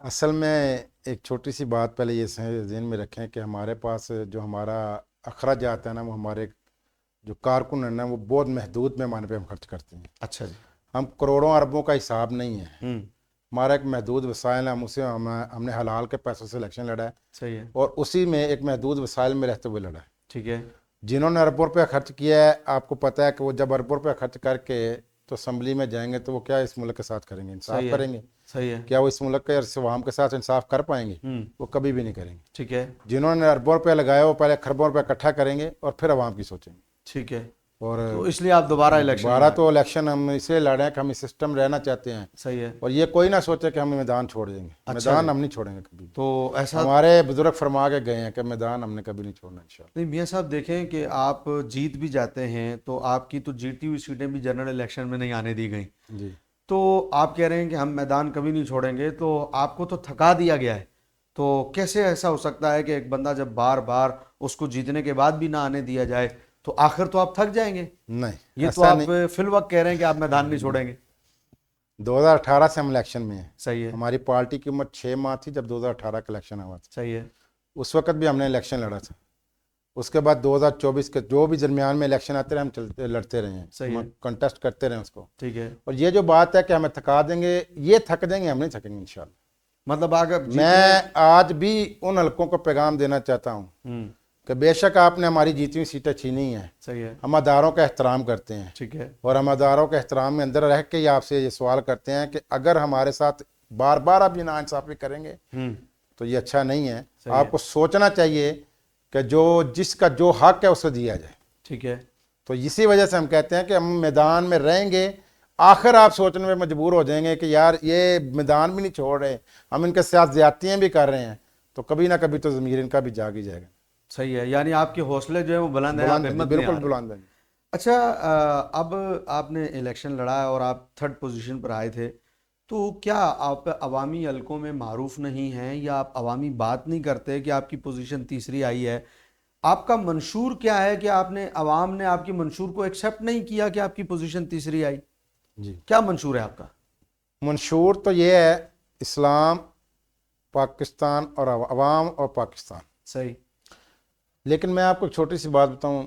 اصل میں ایک چھوٹی سی بات پہلے یہ ذہن میں رکھیں کہ ہمارے پاس جو ہمارا اخراجات ہے نا، وہ ہمارے جو کارکن ہیں نا، وہ بہت محدود پیمانے پہ ہم خرچ کرتے ہیں. اچھا جی. ہم کروڑوں اربوں کا حساب نہیں ہے. ہوں. ہمارا ایک محدود وسائل ہے، ہم نے حلال کے پیسوں سے الیکشن لڑا ہے، صحیح ہے. اور اسی میں ایک محدود وسائل میں رہتے ہوئے لڑا ہے. ٹھیک ہے. جنہوں نے اربوں روپیہ خرچ کیا ہے، آپ کو پتہ ہے کہ وہ جب اربوں روپیہ خرچ کر کے تو اسمبلی میں جائیں گے تو وہ کیا اس ملک کے ساتھ کریں گے؟ انصاف صحیح ہے. کریں گے؟ صحیح ہے. کیا وہ اس ملک کے عوام کے ساتھ انصاف کر پائیں گے؟ ہوں. وہ کبھی بھی نہیں کریں گے. ٹھیک ہے. جنہوں نے اربوں روپیہ لگایا وہ پہلے خربوں روپیہ اکٹھا کریں گے اور پھر عوام کی سوچیں گے. ٹھیک ہے. اور تو اس لیے آپ دوبارہ الیکشن دوبارہ تو الیکشن ہم اس لیے لڑ رہے ہیں کہ ہم اس سسٹم رہنا چاہتے ہیں. صحیح ہے. اور یہ کوئی نہ سوچے کہ ہم میدان چھوڑ دیں گے. اچھا میدان جی. ہم نہیں چھوڑیں گے کبھی. تو ایسا ہمارے بزرگ فرما کے گئے ہیں کہ میدان ہم نے کبھی نہیں چھوڑنا انشاءاللہ. نہیں میاں صاحب، دیکھیں کہ آپ جیت بھی جاتے ہیں تو آپ کی تو جیتی ہوئی سیٹیں بھی جنرل الیکشن میں نہیں آنے دی گئیں. جی. تو آپ کہہ رہے ہیں کہ ہم میدان کبھی نہیں چھوڑیں گے، تو آپ کو تو تھکا دیا گیا ہے. تو کیسے ایسا ہو سکتا ہے کہ ایک بندہ جب بار بار اس کو جیتنے کے بعد بھی نہ آنے دیا جائے تو آخر تو آپ تھک جائیں گے. نہیں، یہ تو آپ فی الوقت کہہ رہے ہیں کہ آپ میدان نہیں چھوڑیں گے. 2018 سے ہم الیکشن میں ہیں. صحیح ہے. ہماری پارٹی کی عمر 6 ماہ تھی جب 2018 کا الیکشن ہوا تھا. صحیح ہے. اس وقت بھی ہم نے الیکشن لڑا تھا. اس کے بعد 2024 کے جو بھی درمیان میں الیکشن آتے رہے ہم لڑتے رہے ہیں. صحیح ہے. کنٹیسٹ کرتے رہے اس کو. ٹھیک ہے. اور یہ جو بات ہے کہ ہمیں تھکا دیں گے، یہ تھک دیں گے، ہم نہیں تھکیں گے انشاءاللہ. مطلب اگر میں آج بھی ان حلقوں کو پیغام دینا چاہتا ہوں کہ بے شک آپ نے ہماری جیتی ہوئی سیٹیں چھینی ہیں. صحیح ہے. ہم اداروں کا احترام کرتے ہیں. ٹھیک ہے. اور ہم اداروں کے احترام میں اندر رہ کے ہی آپ سے یہ سوال کرتے ہیں کہ اگر ہمارے ساتھ بار بار آپ یہ ناانصافی کریں گے تو یہ اچھا نہیں ہے. آپ کو سوچنا چاہیے کہ جس کا جو حق ہے اسے دیا جائے. ٹھیک ہے. تو اسی وجہ سے ہم کہتے ہیں کہ ہم میدان میں رہیں گے. آخر آپ سوچنے میں مجبور ہو جائیں گے کہ یار یہ میدان بھی نہیں چھوڑ رہے، ہم ان کے ساتھ زیادتیاں بھی کر رہے ہیں، تو کبھی نہ کبھی تو ضمیر ان کا بھی جاگ ہی جائے گا. صحیح ہے. یعنی آپ کے حوصلے جو ہے وہ بلند ہیں، آپ ہمت نہیں بالکل ہار. بلند ہیں. اچھا، اب آپ نے الیکشن لڑا اور آپ 3rd پوزیشن پر آئے تھے، تو کیا آپ عوامی حلقوں میں معروف نہیں ہیں یا آپ عوامی بات نہیں کرتے کہ آپ کی پوزیشن تیسری آئی ہے؟ آپ کا منشور کیا ہے کہ عوام نے آپ کی منشور کو ایکسیپٹ نہیں کیا کہ آپ کی پوزیشن تیسری آئی؟ جی. کیا منشور ہے آپ کا؟ منشور تو یہ ہے اسلام، پاکستان اور عوام اور پاکستان. صحیح. لیکن میں آپ کو ایک چھوٹی سی بات بتاؤں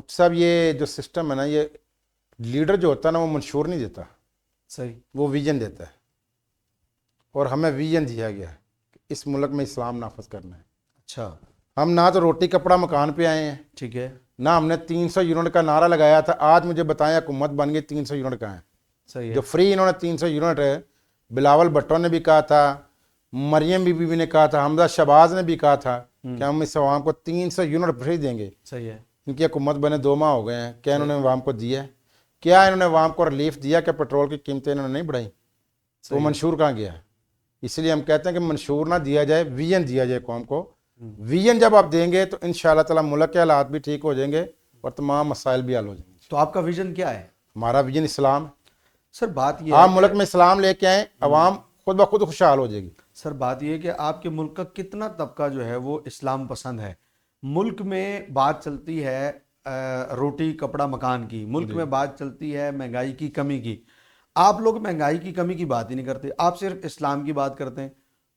صاحب، یہ جو سسٹم ہے نا، یہ لیڈر جو ہوتا ہے نا وہ منشور نہیں دیتا. صحیح. وہ ویژن دیتا ہے. اور ہمیں ویژن دیا گیا ہے کہ اس ملک میں اسلام نافذ کرنا ہے. اچھا. ہم نہ تو روٹی کپڑا مکان پہ آئے ہیں. ٹھیک ہے. نہ ہم نے 300 یونٹ کا نعرہ لگایا تھا. آج مجھے بتائیں حکومت بن گئی 300 یونٹ کا ہے. صحیح ہے. جو فری انہوں نے 300 یونٹ بلاول بھٹو نے بھی کہا تھا، مریم بی بی نے کہا تھا، حمزہ شہباز نے بھی کہا تھا کہ ہم اس عوام کو 300 یونٹ فری دیں گے. صحیح ہے. ان کی حکومت بنے 2 ماہ ہو گئے ہیں. کیا انہوں نے عوام کو دیا ہے؟ کیا انہوں نے عوام کو ریلیف دیا کہ پیٹرول کی قیمتیں انہوں نے نہیں بڑھائیں؟ تو منشور کہاں گیا ہے؟ اس لیے ہم کہتے ہیں کہ منشور نہ دیا جائے، ویژن دیا جائے قوم کو. ویژن جب آپ دیں گے تو انشاءاللہ تعالی ملک کے حالات بھی ٹھیک ہو جائیں گے اور تمام مسائل بھی حل ہو جائیں گے. تو آپ کا ویژن کیا ہے؟ ہمارا ویژن اسلام. سر بات یہ آپ ملک میں اسلام لے کے آئیں، عوام خود بخود خوشحال ہو جائے گی. سر بات یہ کہ آپ کے ملک کا کتنا طبقہ جو ہے وہ اسلام پسند ہے؟ ملک میں بات چلتی ہے روٹی کپڑا مکان کی، ملک میں بات چلتی ہے مہنگائی کی کمی کی. آپ لوگ مہنگائی کی کمی کی بات ہی نہیں کرتے، آپ صرف اسلام کی بات کرتے ہیں.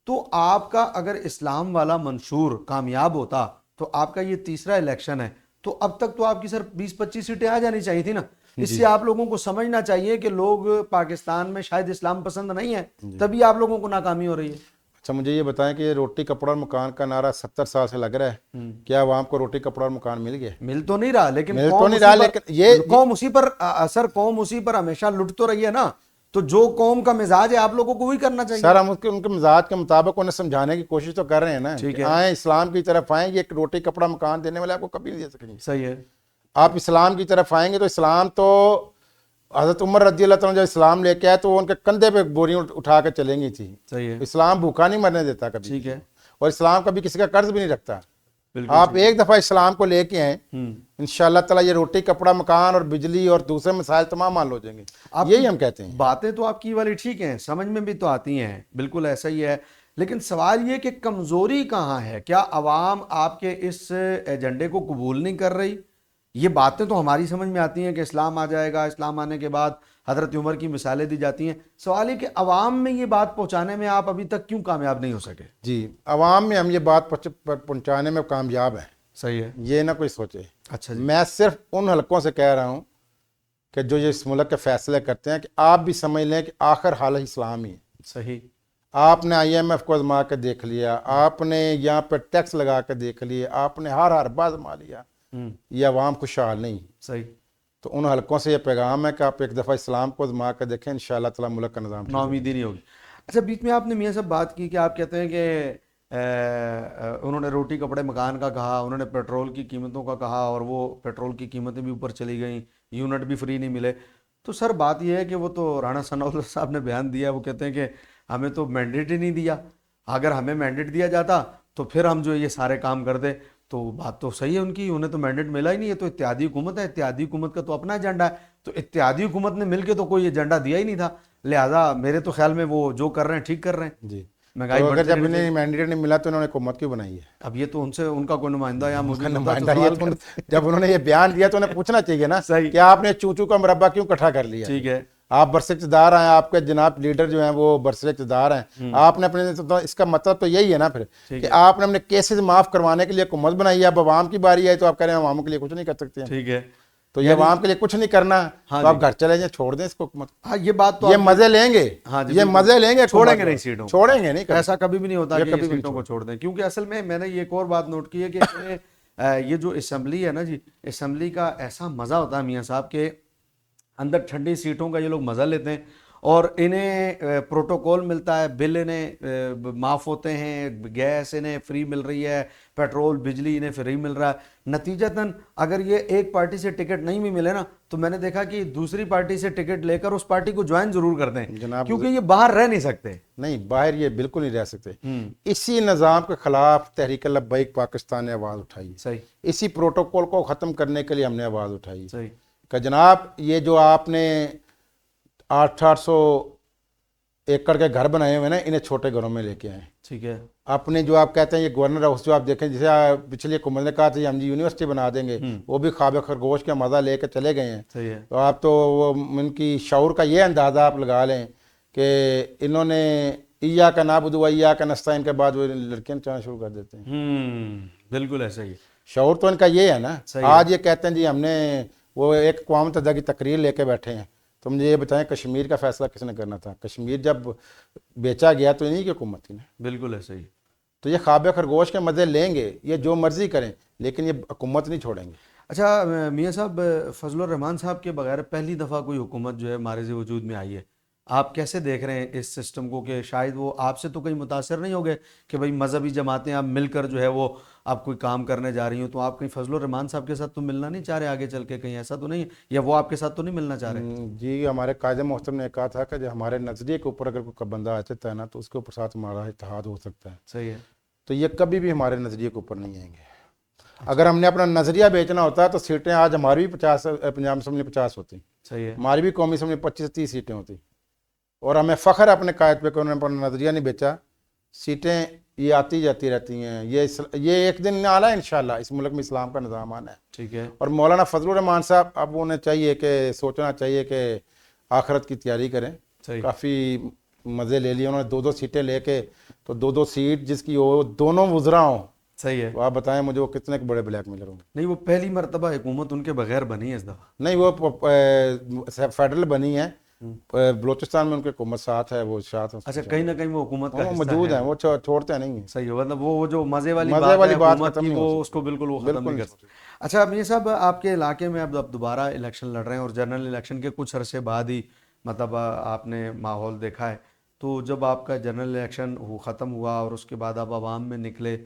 تو آپ کا اگر اسلام والا منشور کامیاب ہوتا تو آپ کا یہ تیسرا الیکشن ہے، تو اب تک تو آپ کی سر 20-25 سیٹیں آ جانی چاہیے تھی نا. اس سے آپ لوگوں کو سمجھنا چاہیے کہ لوگ پاکستان میں شاید اسلام پسند نہیں ہے، تبھی آپ لوگوں کو ناکامی ہو رہی ہے. اچھا مجھے یہ بتائیں کہ روٹی کپڑا اور مکان کا نعرہ 70 سال سے لگ رہا ہے، کیا عوام کو روٹی کپڑا اور مکان مل گیا؟ مل تو نہیں رہا، لیکن قوم اسی پر ہمیشہ لٹ تو رہی ہے نا. تو جو قوم کا مزاج ہے آپ لوگوں کو وہی کرنا چاہیے. سر ہم ان کے مزاج کے مطابق انہیں سمجھانے کی کوشش تو کر رہے ہیں نا کہ آئیں اسلام کی طرف آئیں. یہ روٹی کپڑا مکان دینے والے آپ کو کبھی نہیں دے سکیں گے. صحیح ہے. آپ اسلام کی طرف آئیں گے تو اسلام تو حضرت عمر رضی اللہ تعالیٰ جب اسلام لے کے آئے تو وہ ان کے کندھے پہ بوریاں اٹھا کے چلیں گی تھی. صحیح ہے. اسلام بھوکا نہیں مرنے دیتا کبھی. ٹھیک ہے. اور اسلام کبھی کسی کا قرض بھی نہیں رکھتا. آپ ایک دفعہ اسلام کو لے کے آئیں، انشاءاللہ تعالیٰ یہ روٹی کپڑا مکان اور بجلی اور دوسرے مسائل تمام حل ہو جائیں گے. یہی ہم کہتے ہیں. باتیں تو آپ کی والی ٹھیک ہیں، سمجھ میں بھی تو آتی ہیں، بالکل ایسا ہی ہے. لیکن سوال یہ کہ کمزوری کہاں ہے؟ کیا عوام آپ کے اس ایجنڈے کو قبول نہیں کر رہی؟ یہ باتیں تو ہماری سمجھ میں آتی ہیں کہ اسلام آ جائے گا، اسلام آنے کے بعد حضرت عمر کی مثالیں دی جاتی ہیں. سوال ہے کہ عوام میں یہ بات پہنچانے میں آپ ابھی تک کیوں کامیاب نہیں ہو سکے؟ جی عوام میں ہم یہ بات پہنچانے میں کامیاب ہیں. صحیح ہے. یہ نہ کوئی سوچے. اچھا جی. میں صرف ان حلقوں سے کہہ رہا ہوں کہ جو یہ اس ملک کے فیصلے کرتے ہیں کہ آپ بھی سمجھ لیں کہ آخر حال اسلام ہی ہے. صحیح. آپ نے آئی ایم ایف کو آزما کے دیکھ لیا, آپ نے یہاں پہ ٹیکس لگا کے دیکھ لیا, آپ نے ہر حربہ آزما لیا, یہ عوام خوشحال نہیں. صحیح. تو ان حلقوں سے یہ پیغام ہے کہ آپ ایک دفعہ اسلام کو آزما کے دیکھیں, انشاءاللہ تعالی ملک کا نظام نا امیدی نہیں ہوگی. اچھا بیچ میں آپ نے میاں صاحب بات کی کہ آپ کہتے ہیں کہ انہوں نے روٹی کپڑے مکان کا کہا, انہوں نے پیٹرول کی قیمتوں کا کہا, اور وہ پیٹرول کی قیمتیں بھی اوپر چلی گئیں, یونٹ بھی فری نہیں ملے. تو سر بات یہ ہے کہ وہ تو رانا ثناء اللہ صاحب نے بیان دیا, وہ کہتے ہیں کہ ہمیں تو مینڈیٹ ہی نہیں دیا, اگر ہمیں مینڈیٹ دیا جاتا تو پھر ہم جو یہ سارے کام کر دیں. تو بات تو صحیح ہے ان کی, انہیں تو مینڈیٹ ملا ہی نہیں. یہ تو اتحادی حکومت ہے, اتحادی حکومت کا تو اپنا ایجنڈا ہے, تو اتحادی حکومت نے مل کے تو کوئی ایجنڈا دیا ہی نہیں تھا. لہٰذا میرے تو خیال میں وہ جو کر رہے ہیں ٹھیک کر رہے ہیں. جی. مہنگائی تو اگر بڑھتی جب رہنی انہیں چاہیے. مینڈیٹ نہیں ملا تو انہوں نے حکومت کیوں بنائی ہے؟ اب یہ تو ان کا کوئی نمائندہ یا موجود ہوتا تو نمائندہ سوال یہ تو کرتے. جب انہوں نے یہ بیان دیا تو انہیں پوچھنا چاہیے نا صحیح. کہ آپ نے چوچو کا مربع کیوں اکٹھا کر لیا. ٹھیک ہے. آپ برسکتدار ہیں, آپ کے جناب لیڈر جو ہیں وہ برسکتدار ہیں, آپ نے اپنے, تو اس کا مطلب تو یہی ہے نا پھر کہ آپ نے اپنے کیسز معاف کروانے کے لیے حکومت بنائی ہے. اب عوام کی باری آئی تو آپ کہہ رہے ہیں عوام کے لیے کچھ نہیں کر سکتے ہیں. ٹھیک ہے. تو یہ عوام کے لیے کچھ نہیں کرنا تو آپ گھر چلے جائیں, چھوڑ دیں اس کو حکومت. ہاں یہ بات تو یہ مزے لیں گے, یہ مزے لیں گے, چھوڑیں گے نہیں سیٹوں, چھوڑیں گے نہیں. ایسا کبھی بھی نہیں ہوتا کہ یہ سیٹوں کو چھوڑ دیں. کیونکہ اصل میں نے یہ ایک اور بات نوٹ کی ہے کہ یہ جو اسمبلی ہے نا جی, اسمبلی کا ایسا مزہ ہوتا ہے میاں صاحب کے اندر, ٹھنڈی سیٹوں کا یہ لوگ مزہ لیتے ہیں, اور انہیں پروٹوکول ملتا ہے, بل انہیں معاف ہوتے ہیں, گیس انہیں فری مل رہی ہے, پیٹرول بجلی انہیں فری مل رہا ہے. نتیجتاً اگر یہ ایک پارٹی سے ٹکٹ نہیں بھی ملے نا تو میں نے دیکھا کہ دوسری پارٹی سے ٹکٹ لے کر اس پارٹی کو جوائن ضرور کر دیں, کیونکہ یہ باہر رہ نہیں سکتے. نہیں, باہر یہ بالکل نہیں رہ سکتے. اسی نظام کے خلاف تحریک لبیک پاکستان نے آواز اٹھائی. صحیح. اسی پروٹوکول کو ختم کرنے کے لیے ہم نے آواز اٹھائی. صحیح. کہ جناب یہ جو آپ نے 800 ایکڑ کے گھر بنائے ہوئے نا, انہیں چھوٹے گھروں میں لے کے آئیں. ٹھیک ہے. اپنے جو آپ کہتے ہیں یہ گورنر ہاؤس جو آپ دیکھیں, جسے پچھلی حکومت نے کہا تھا ہم جی یونیورسٹی بنا دیں گے, وہ بھی خواب خرگوش کا مزہ لے کے چلے گئے ہیں. صحیح ہے. تو آپ تو وہ ان کی شعور کا یہ اندازہ آپ لگا لیں کہ انہوں نے ایا کا نعبد و ایا کا نستعین کے بعد وہ لڑکیاں چاہنا شروع کر دیتے ہیں. بالکل ایسا ہی. شعور تو ان کا یہ ہے نا. آج یہ کہتے ہیں جی ہم نے وہ ایک اقوام متحدہ کی تقریر لے کے بیٹھے ہیں. تو مجھے یہ بتائیں کشمیر کا فیصلہ کس نے کرنا تھا؟ کشمیر جب بیچا گیا تو انہی کی حکومت تھی نا. بالکل ایسا ہی. تو یہ خواب خرگوش کے مزے لیں گے, یہ جو مرضی کریں, لیکن یہ حکومت نہیں چھوڑیں گے. اچھا میاں صاحب, فضل الرحمان صاحب کے بغیر پہلی دفعہ کوئی حکومت جو ہے مارز وجود میں آئی ہے, آپ کیسے دیکھ رہے ہیں اس سسٹم کو؟ کہ شاید وہ آپ سے تو کہیں متاثر نہیں ہو گئے کہ بھئی مذہبی جماعتیں آپ مل کر جو ہے وہ آپ کوئی کام کرنے جا رہی ہوں, تو آپ کہیں فضل الرحمان صاحب کے ساتھ تو ملنا نہیں چاہ رہے آگے چل کے؟ کہیں ایسا تو نہیں ہے, یا وہ آپ کے ساتھ تو نہیں ملنا چاہ رہے؟ جی ہمارے قائد محترم نے کہا تھا کہ جو ہمارے نظریے کے اوپر اگر کوئی بندہ آ جاتا ہے نا تو اس کے اوپر ساتھ ہمارا اتحاد ہو سکتا ہے. صحیح ہے. تو یہ کبھی بھی ہمارے نظریے کے اوپر نہیں آئیں گے. اگر ہم نے اپنا نظریہ بیچنا ہوتا ہے تو سیٹیں آج ہماری بھی 50, پنجاب اسمبلی 50 ہوتی. صحیح ہے. ہماری بھی قومی اسمبلی 25 سے 30 سیٹیں ہوتی. اور ہمیں فخر ہے اپنے قائد پہ کہ انہوں نے اپنا نظریہ نہیں بیچا. سیٹیں یہ آتی جاتی رہتی ہیں. یہ ایک دن آنا ہے انشاءاللہ, اس ملک میں اسلام کا نظام آنا ہے. ٹھیک ہے. اور مولانا فضل الرحمان صاحب, اب انہیں چاہیے کہ سوچنا چاہیے کہ آخرت کی تیاری کریں. کافی مزے لے لیے انہوں نے, 2 سیٹیں لے کے, تو 2 سیٹ جس کی ہو دونوں وزراء ہوں. صحیح ہے. تو آپ بتائیں مجھے وہ کتنے بڑے بلیک میلر ہوں گے. نہیں, وہ پہلی مرتبہ حکومت ان کے بغیر بنی ہے اس دفعہ. نہیں, وہ فیڈرل بنی ہے, بلوچستان میں ان کے حکومت ساتھ ہے, وہ ساتھ. اچھا, کہیں نہ کہیں وہ حکومت کا موجود ہیں, وہ چھوڑتے نہیں ہیں. صحیح ہے. مطلب وہ جو مزے والی بات حکومت کی, وہ اس کو بالکل وہ ختم نہیں کر سکتے. اچھا میاں صاحب, آپ کے علاقے میں اب دوبارہ الیکشن لڑ رہے ہیں, اور جنرل الیکشن کے کچھ عرصے بعد ہی مطلب آپ نے ماحول دیکھا ہے. تو جب آپ کا جنرل الیکشن ختم ہوا اور اس کے بعد آپ عوام میں نکلے,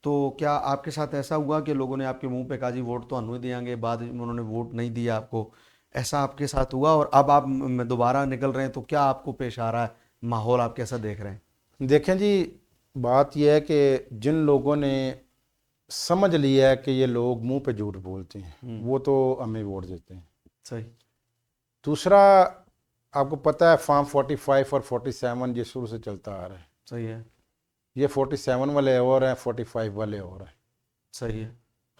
تو کیا آپ کے ساتھ ایسا ہوا کہ لوگوں نے آپ کے منہ پہ کہا جی ووٹ تو انہوں دیں گے, بعد میں انہوں نے ووٹ نہیں دیا آپ کو؟ ایسا آپ کے ساتھ ہوا؟ اور اب آپ دوبارہ نکل رہے ہیں تو کیا آپ کو پیش آ رہا ہے ماحول, آپ کیسا دیکھ رہے ہیں؟ دیکھیں جی, بات یہ ہے کہ جن لوگوں نے سمجھ لیا ہے کہ یہ لوگ منہ پہ جھوٹ بولتے ہیں, وہ تو ہمیں ووٹ دیتے ہیں. صحیح. دوسرا, آپ کو پتہ ہے فارم 45 اور 47 یہ شروع سے چلتا آ رہا ہے. صحیح ہے. یہ 47 والے اور ہیں, 45 والے اور ہیں. صحیح ہے.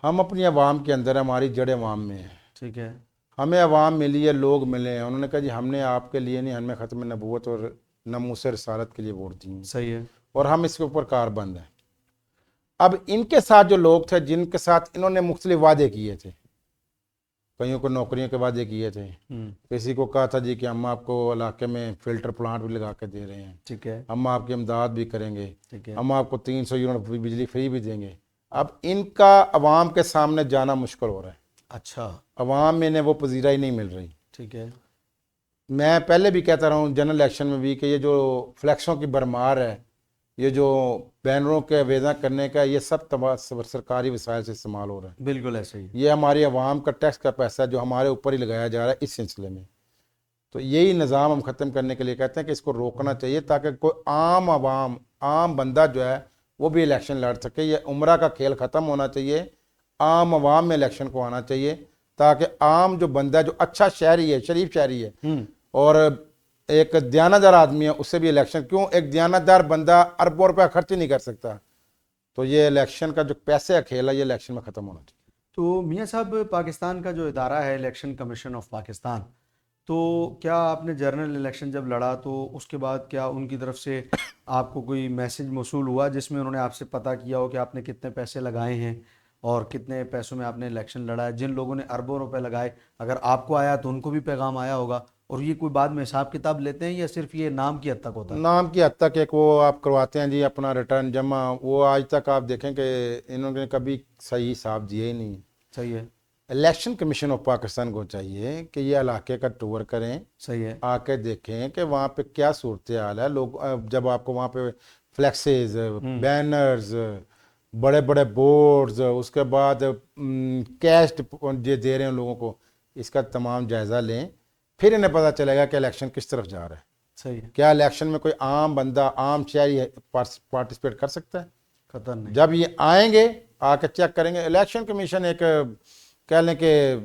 ہم اپنی عوام کے اندر, ہماری جڑیں عوام میں ہیں. ٹھیک ہے. ہمیں عوام ملی ہے, لوگ ملے ہیں, انہوں نے کہا جی ہم نے آپ کے لیے نہیں, ہمیں ختم نبوت اور ناموس رسالت کے لیے ووٹ دی ہیں, صحیح ہے. اور ہم اس کے اوپر کاربند ہیں. اب ان کے ساتھ جو لوگ تھے جن کے ساتھ انہوں نے مختلف وعدے کیے تھے, کئیوں کو نوکریوں کے وعدے کیے تھے, کسی کو کہا تھا جی کہ ہم آپ کو علاقے میں فلٹر پلانٹ بھی لگا کے دے رہے ہیں, ٹھیک ہے, ہم آپ کی امداد بھی کریں گے, ٹھیک ہے, ہم آپ کو 300 یونٹ بجلی فری بھی دیں گے. اب ان کا عوام کے سامنے جانا مشکل ہو رہا ہے, اچھا, عوام میں انہیں وہ پذیرائی نہیں مل رہی. ٹھیک ہے, میں پہلے بھی کہتا رہا ہوں جنرل الیکشن میں بھی کہ یہ جو فلیکسوں کی بھرمار ہے, یہ جو بینروں کے ویزا کرنے کا, یہ سب سرکاری وسائل سے استعمال ہو رہا ہے. بالکل ایسے ہی. یہ ہماری عوام کا ٹیکس کا پیسہ ہے جو ہمارے اوپر ہی لگایا جا رہا ہے اس سلسلے میں. تو یہی نظام ہم ختم کرنے کے لیے کہتے ہیں کہ اس کو روکنا چاہیے تاکہ کوئی عام عوام, عام بندہ جو ہے وہ بھی الیکشن لڑ سکے. یہ عمرہ کا کھیل ختم ہونا چاہیے, عام عوام میں الیکشن کو آنا چاہیے تاکہ عام جو بندہ جو اچھا شہری ہے, شریف شہری ہے اور ایک دیانتدار آدمی ہے, اس سے بھی الیکشن, کیوں ایک دیانتدار بندہ اربوں روپے خرچ ہی نہیں کر سکتا. تو یہ الیکشن کا جو پیسے کا کھیل ہے یہ الیکشن میں ختم ہونا چاہیے. تو میاں صاحب, پاکستان کا جو ادارہ ہے الیکشن کمیشن آف پاکستان, تو کیا آپ نے جنرل الیکشن جب لڑا تو اس کے بعد کیا ان کی طرف سے آپ کو کوئی میسج موصول ہوا جس میں انہوں نے آپ سے پتہ کیا ہو کہ آپ نے کتنے پیسے لگائے ہیں اور کتنے پیسوں میں آپ نے الیکشن لڑا ہے؟ جن لوگوں نے اربوں روپے لگائے, اگر آپ کو آیا تو ان کو بھی پیغام آیا ہوگا, اور یہ کوئی بعد میں حساب کتاب لیتے ہیں یا صرف یہ نام کی حد تک ہوتا ہے؟ نام کی حد تک ایک وہ آپ کرواتے ہیں جی اپنا ریٹرن جمع, وہ آج تک آپ دیکھیں کہ انہوں نے کبھی صحیح حساب دیے ہی نہیں. صحیح ہے, الیکشن کمیشن آف پاکستان کو چاہیے کہ یہ علاقے کا ٹور کریں, صحیح ہے, آ کے دیکھیں کہ وہاں پہ کیا صورتحال ہے. لوگ جب آپ کو وہاں پہ فلیکسز, بینرز, بڑے بڑے بورڈز, اس کے بعد کیش دے رہے ہیں لوگوں کو, اس کا تمام جائزہ لیں, پھر انہیں پتہ چلے گا کہ الیکشن کس طرف جا رہا ہے. صحیح ہے, کیا الیکشن میں کوئی عام بندہ, عام شہری پارٹیسپیٹ کر سکتا ہے؟ خطر نہیں. جب یہ آئیں گے آ کے چیک کریں گے. الیکشن کمیشن ایک کہہ لیں کہ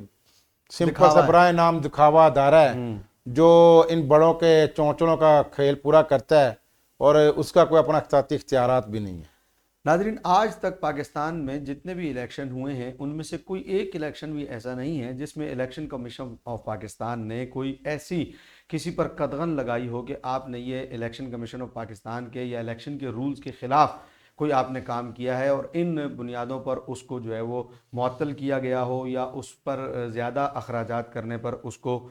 سمپل سا برائے نام دکھاوا ادارہ ہے جو ان بڑوں کے چونچلوں کا کھیل پورا کرتا ہے, اور اس کا کوئی اپنا اختیاراتی اختیارات بھی نہیں ہے. ناظرین, آج تک پاکستان میں جتنے بھی الیکشن ہوئے ہیں ان میں سے کوئی ایک الیکشن بھی ایسا نہیں ہے جس میں الیکشن کمیشن آف پاکستان نے کوئی ایسی کسی پر قدغن لگائی ہو کہ آپ نے یہ الیکشن کمیشن آف پاکستان کے یا الیکشن کے رولز کے خلاف کوئی آپ نے کام کیا ہے اور ان بنیادوں پر اس کو جو ہے وہ معطل کیا گیا ہو یا اس پر زیادہ اخراجات کرنے پر اس کو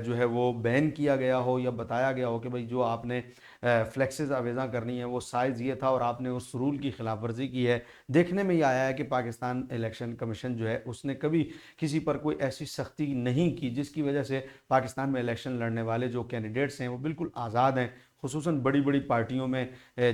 جو ہے وہ بین کیا گیا ہو یا بتایا گیا ہو کہ بھئی جو آپ نے فلیکسز آویزاں کرنی ہے وہ سائز یہ تھا اور آپ نے اس رول کی خلاف ورزی کی ہے. دیکھنے میں یہ آیا ہے کہ پاکستان الیکشن کمیشن جو ہے اس نے کبھی کسی پر کوئی ایسی سختی نہیں کی جس کی وجہ سے پاکستان میں الیکشن لڑنے والے جو کینڈیڈیٹس ہیں وہ بالکل آزاد ہیں. خصوصاً بڑی بڑی پارٹیوں میں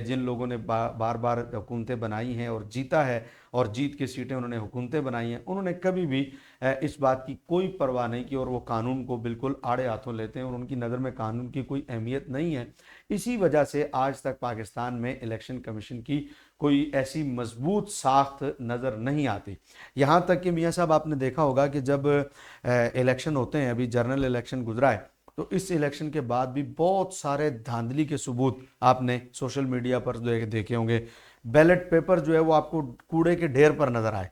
جن لوگوں نے بار بار حکومتیں بنائی ہیں اور جیتا ہے اور جیت کے سیٹیں انہوں نے حکومتیں بنائی ہیں, انہوں نے کبھی بھی اس بات کی کوئی پرواہ نہیں کی اور وہ قانون کو بالکل آڑے ہاتھوں لیتے ہیں اور ان کی نظر میں قانون کی کوئی اہمیت نہیں ہے. اسی وجہ سے آج تک پاکستان میں الیکشن کمیشن کی کوئی ایسی مضبوط ساخت نظر نہیں آتی. یہاں تک کہ میاں صاحب آپ نے دیکھا ہوگا کہ جب الیکشن ہوتے ہیں, ابھی جنرل الیکشن گزرا ہے, تو اس الیکشن کے بعد بھی بہت سارے دھاندلی کے ثبوت آپ نے سوشل میڈیا پر دیکھے ہوں گے. بیلٹ پیپر جو ہے وہ آپ کو کوڑے کے ڈھیر پر نظر آئے.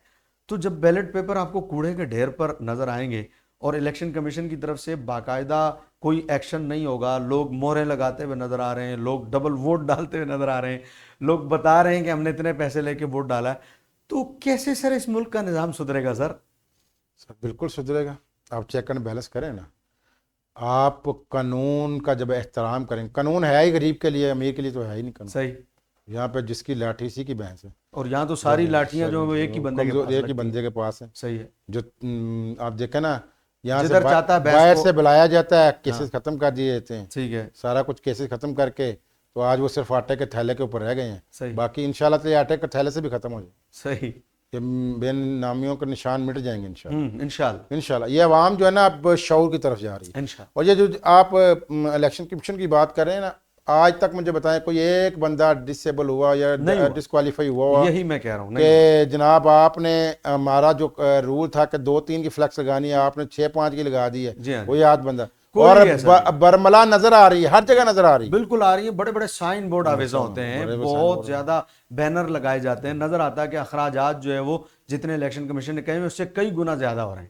تو جب بیلٹ پیپر آپ کو کوڑے کے ڈھیر پر نظر آئیں گے اور الیکشن کمیشن کی طرف سے باقاعدہ کوئی ایکشن نہیں ہوگا, لوگ مہریں لگاتے ہوئے نظر آ رہے ہیں, لوگ ڈبل ووٹ ڈالتے ہوئے نظر آ رہے ہیں, لوگ بتا رہے ہیں کہ ہم نے اتنے پیسے لے کے ووٹ ڈالا ہے, تو کیسے سر اس ملک کا نظام سدھرے گا؟ سر بالکل سدھرے گا. آپ چیک اینڈ بیلنس کریں نا, آپ قانون کا جب احترام کریں, قانون ہے ہی غریب کے لیے, امیر کے لیے تو ہے ہی نہیں قانون. صحیح. یہاں پہ جس کی لاٹھی اسی کی بھینس ہے, اور یہاں تو ساری لاٹھیاں جو ایک ہی بندے کے پاس ایک ہی بندے کے پاس ہیں. صحیح ہے. جو آپ دیکھیں نا, یہاں جدھر چاہتا ہے باہر سے بلایا جاتا ہے, کیسز ختم کر دیے جاتے ہیں, ٹھیک ہے, سارا کچھ کیسز ختم کر کے, تو آج وہ صرف آٹے کے تھیلے کے اوپر رہ گئے ہیں. صحیح. باقی انشاءاللہ تو یہ آٹے کے تھیلے سے بھی ختم ہو جائے. صحیح. یہ بے نامیوں کے نشان مٹ جائیں گے انشاءاللہ. انشاءاللہ انشاءاللہ. یہ عوام جو ہے نا اب شعور کی طرف جا رہی ہے. انشاءاللہ. اور یہ جو آپ الیکشن کمیشن کی بات کر رہے ہیں نا, آج تک مجھے بتائیں کوئی ایک بندہ ڈسیبل ہوا یا ڈسکوالیفائی ہوا یہی میں کہہ رہا ہوں کہ جناب آپ نے ہمارا جو رول تھا کہ 2-3 کی فلیکس لگانی ہے, آپ نے 6-5 کی لگا دی ہے, کوئی آدھ بندہ. اور برملا نظر آ رہی ہے, ہر جگہ نظر آ رہی ہے, بالکل آ رہی ہے. بڑے بڑے سائن بورڈ آویزاں ہوتے ہیں, بہت زیادہ بینر لگائے جاتے ہیں, نظر آتا ہے کہ اخراجات جو ہے وہ جتنے الیکشن کمیشن نے کہے ہیں اس سے کئی گنا زیادہ ہو رہے ہیں.